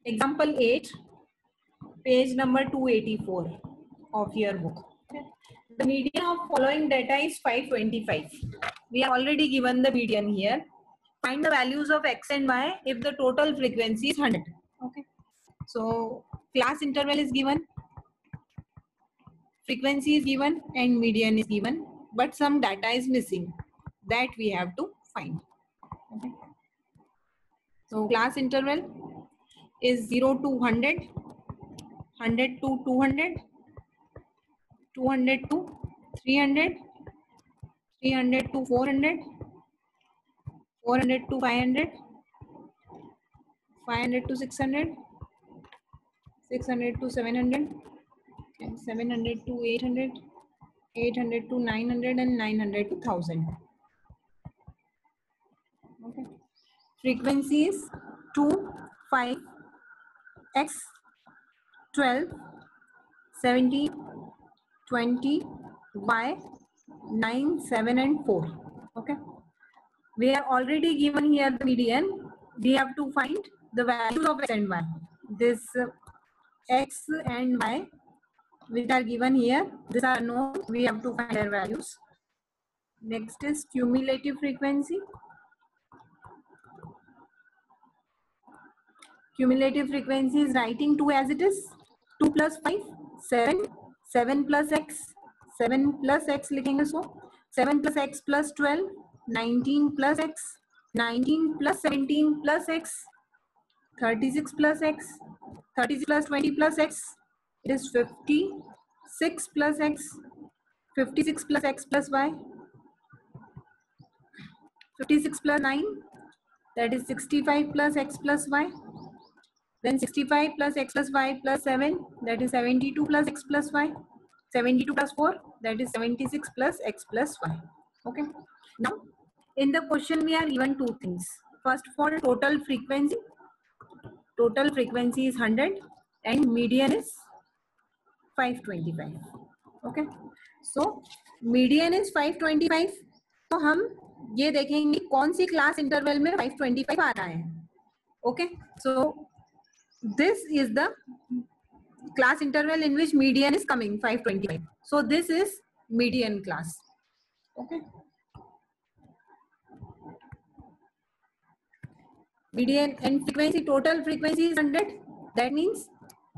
Example 8, page number 284 of your book. The median of following data is 525. We have already given the median here. Find the values of x and y if the total frequency is 100. Okay. So class interval is given, frequency is given, and median is given, but some data is missing that we have to find. Okay. So class interval is 0 to 100, 100 to 200, 200 to 300, 300 to 400, 400 to 500, 500 to 600, 600 to 700, and 700 to 800, 800 to 900, and 900 to 1000. Okay. Frequency is 2, 5, x, 12, 17, 20, y, 9, 7, and 4. Okay. We have already given here the median. We have to find the values of x and y. This x and y which are given here, these are known. We have to find their values. Next is cumulative frequency. Cumulative frequency is writing 2 as it is. 2 plus 5, 7. 7 plus x. 7 plus x लिखेंगे so. 7 plus x plus 12. 19 plus x. 19 plus 17 plus x. 36 plus x. 36 plus 20 plus x. It is 56 plus x. 56 plus x plus y. 56 plus 9. That is 65 plus x plus y. Then 65 plus x plus y plus 7, that is 72 plus x plus y. 72 plus 4, that is 76 plus x plus y. Okay. Now, in the question we are given two things. First of all, total frequency. Total frequency is 100 and median is 525. Okay. So, median is 525. तो हम ये देखेंगे कौन सी class interval में 525 आ रहा है. Okay. So, this is the class interval in which median is coming 525. So this is median class. Okay. Median and frequency, total frequency is 100. That means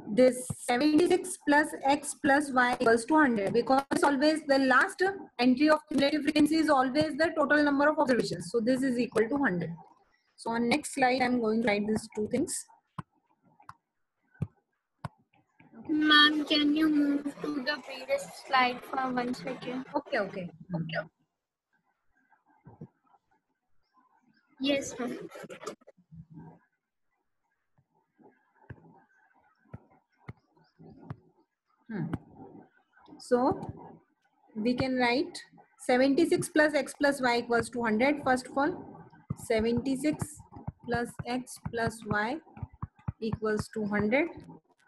this 76 plus x plus y equals to 100, because always the last entry of cumulative frequency is always the total number of observations. So this is equal to 100. So on next slide, I'm going to write these two things. Ma'am, can you move to the previous slide for 1 second? Okay, okay. Okay. Yes, ma'am. So we can write 76 plus x plus y equals to 100. First of all, 76 plus x plus y equals to 100.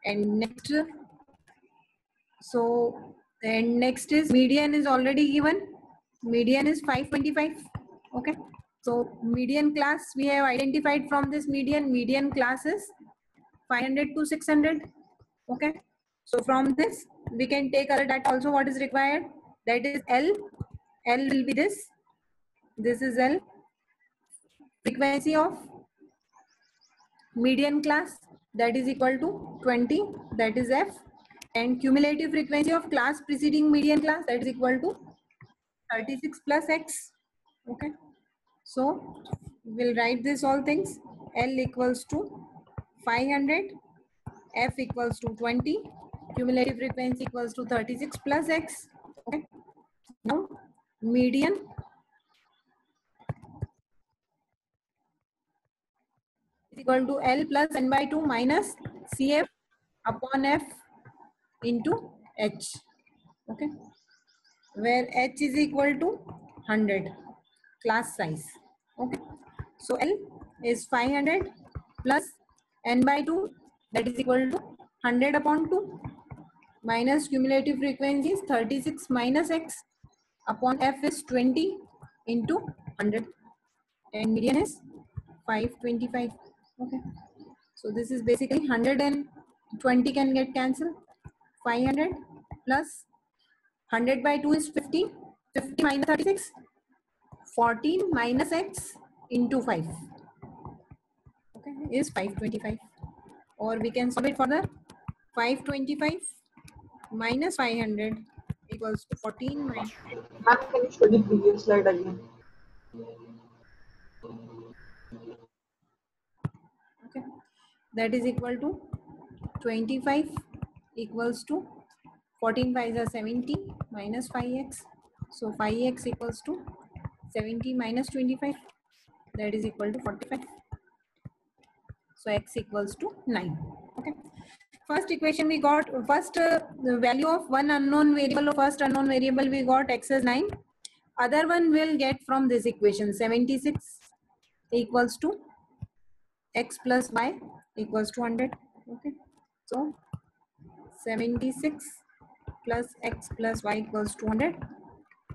And next, so and next is median is already given. Median is 525. Okay. So median class we have identified from this median. Median class is 500 to 600. Okay. So from this we can take other data also what is required. That is L. L will be this. This is L. Frequency of median class, that is equal to 20. That is F. And cumulative frequency of class preceding median class, that is equal to 36 plus X. Okay. So we'll write this all things. L equals to 500. F equals to 20. Cumulative frequency equals to 36 plus X. Okay. Now median is equal to L plus n by 2 minus CF upon F into H. Okay. Where H is equal to 100 class size. Okay. So L is 500 plus n by 2, that is equal to 100 upon 2 minus cumulative frequency is 36 minus X upon F is 20 into 100 and median is 525. Okay. So this is basically 120 can get cancelled. 500 plus 100 by 2 is 50. 50 minus 36. 14 minus x into 5. Okay, is 525. Or we can solve it further. 525 minus 500 equals to 14 minus. Ma'am, can you show the previous slide again? Okay, that is equal to 25 equals to 14 5s are 70 minus 5x. So 5x equals to 70 minus 25. That is equal to 45. So x equals to 9. Okay. First equation we got, the value of one unknown variable, or first unknown variable we got x is 9. Other one will get from this equation 76 equals to x plus y equals to 100. Okay. So 76 plus x plus y equals to 100,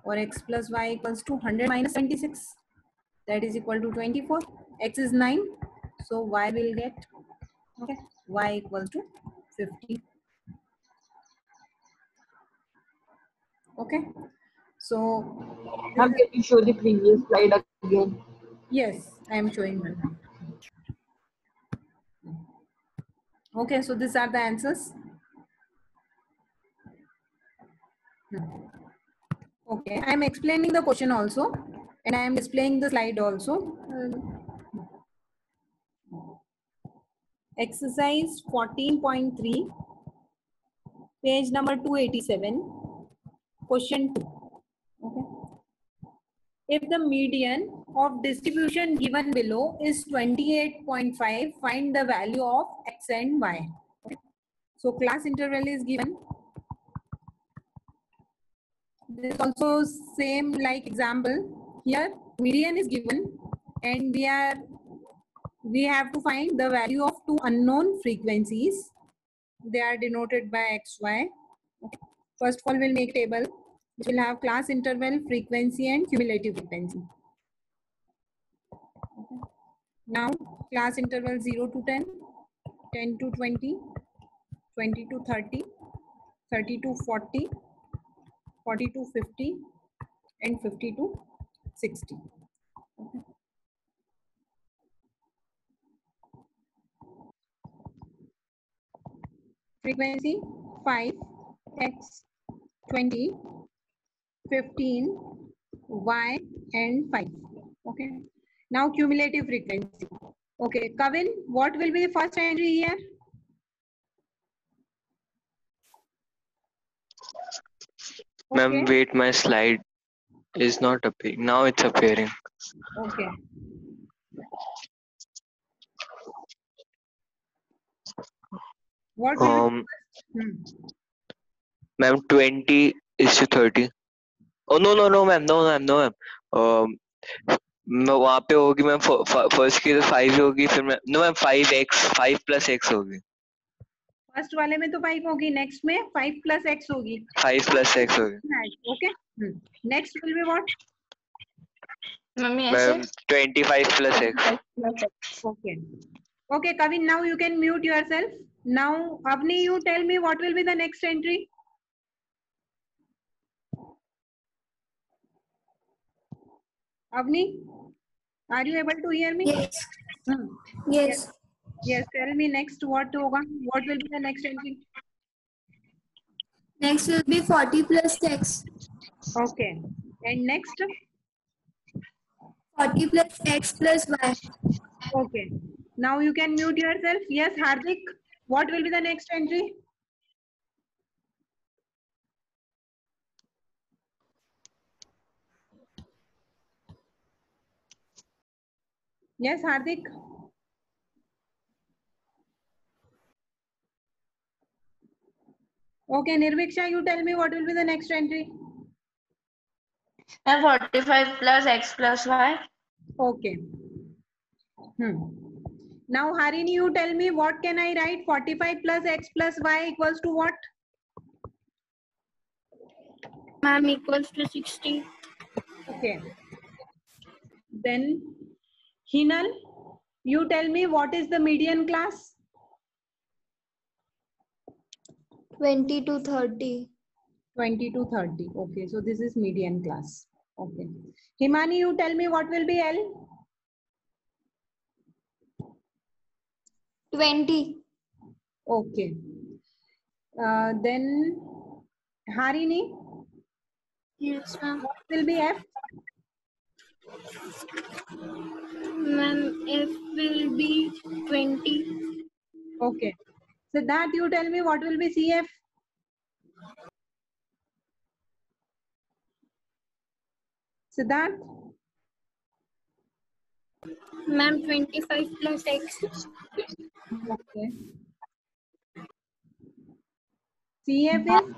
or x plus y equals to 100 minus 76. That is equal to 24. X is 9. So y will get, okay, y equals to 50. Okay. So Ma'am, can you show the previous slide again? yes, I am showing one. Okay, so these are the answers. Okay, I am explaining the question also, and I am displaying the slide also. Exercise 14.3, page number 287, question 2. Okay. If the median of distribution given below is 28.5, find the value of x and y. Okay. So class interval is given. This also same like example. Here median is given, and we have to find the value of two unknown frequencies. They are denoted by x, y. Okay. First of all, we'll make table which will have class interval, frequency, and cumulative frequency. Okay. Now class interval 0 to 10, 10 to 20, 20 to 30, 30 to 40, 40 to 50, and 50 to 60. Okay. Frequency 5, x, 20, 15, y, and 5. Okay. Now cumulative frequency. Okay, Kavin, what will be the first entry here? Ma'am, Okay. wait, my slide is not appearing. Now it's appearing. Okay. What will be? Ma'am, 20 is to 30. Oh no ma'am, no ma'am. वहाँ पे होगी ma'am first की तो 5 होगी, फिर ma'am no ma'am 5x 5 plus x होगी. First वाले में तो 5 होगी, नेक्स्ट में 5 plus x होगी. 5 plus x होगी. Okay. Next will be what? Ma'am 25 plus x. Okay. Okay, Kavin, now you can mute yourself. Now, Avni, you tell me what will be the next entry? Avni, are you able to hear me? Yes. Yes. Yes, tell me next what hoga? What will be the next entry? Next will be 40 plus x. Okay. And next? 40 plus x plus y. Okay. Now you can mute yourself. Yes, Hardik, what will be the next entry? Yes, Hardik. Okay, Nirviksha, you tell me what will be the next entry? And 45 plus x plus y. Okay. Now, Harini, you tell me what can I write? 45 plus x plus y equals to what? Ma'am, equals to 60. Okay. Then, Hinal, You tell me what is the median class? 20 to 30. 20 to 30. Okay, so this is median class. Okay. Himani, you tell me what will be L? 20. Okay. Then Harini, Yes, ma'am. what will be F? Ma'am, F will be 20. Okay. So that you tell me what will be CF? Siddharth? Ma'am, 25 plus X. Okay. CF is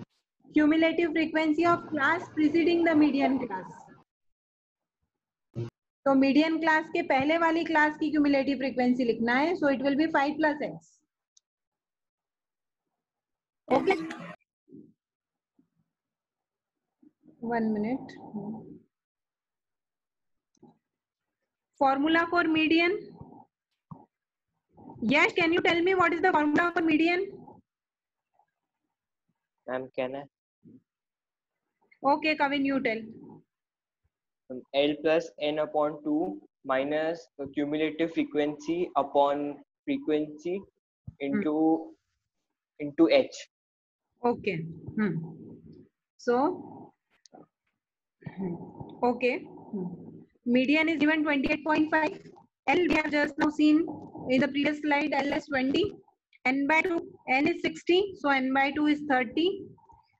cumulative frequency of class preceding the median class. तो median class के पहले वाली class की cumulative frequency लिखना है, so it will be 5 plus x. Okay. 1 minute. Formula for median. Yes, can you tell me what is the formula for median? Ma'am, can I? Okay, Kavin, you tell. L plus n upon 2 minus the cumulative frequency upon frequency into h. Okay. So, okay. Median is given 28.5. L we have just now seen in the previous slide. L is 20. N by 2. N is 60. So N by 2 is 30.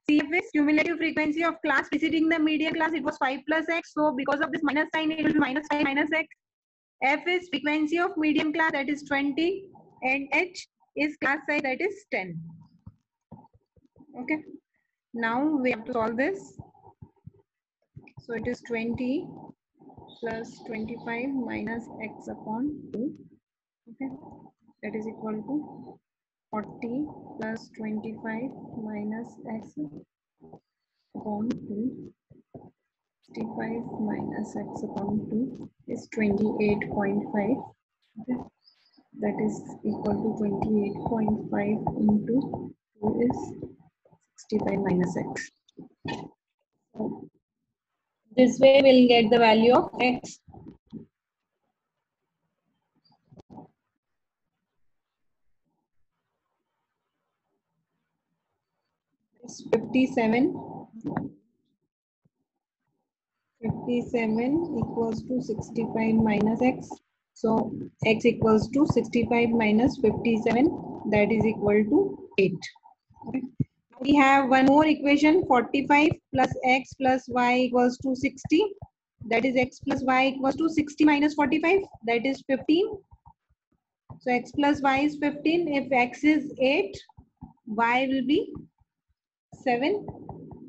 CF is cumulative frequency of class preceding the median class. It was 5 plus x. So because of this minus sign, it will be minus 5 minus x. F is frequency of median class, that is 20. And H is class size, that is 10. Okay. Now we have to solve this. So it is 20 plus 25 minus x upon 2. Okay. That is equal to 40 plus 25 minus x upon 2. 65 minus x upon 2 is 28.5. Okay. That is equal to 28.5 into 2 is 65 minus x. So this way we'll get the value of x. It's 57. 57 equals to 65 minus x. So x equals to 65 minus 57, that is equal to 8. Okay. We have one more equation, 45 plus x plus y equals to 60. That is x plus y equals to 60 minus 45, that is 15. So x plus y is 15. If x is 8, y will be 7.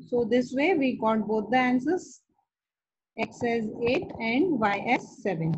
So this way we got both the answers. X as 8 and y as 7.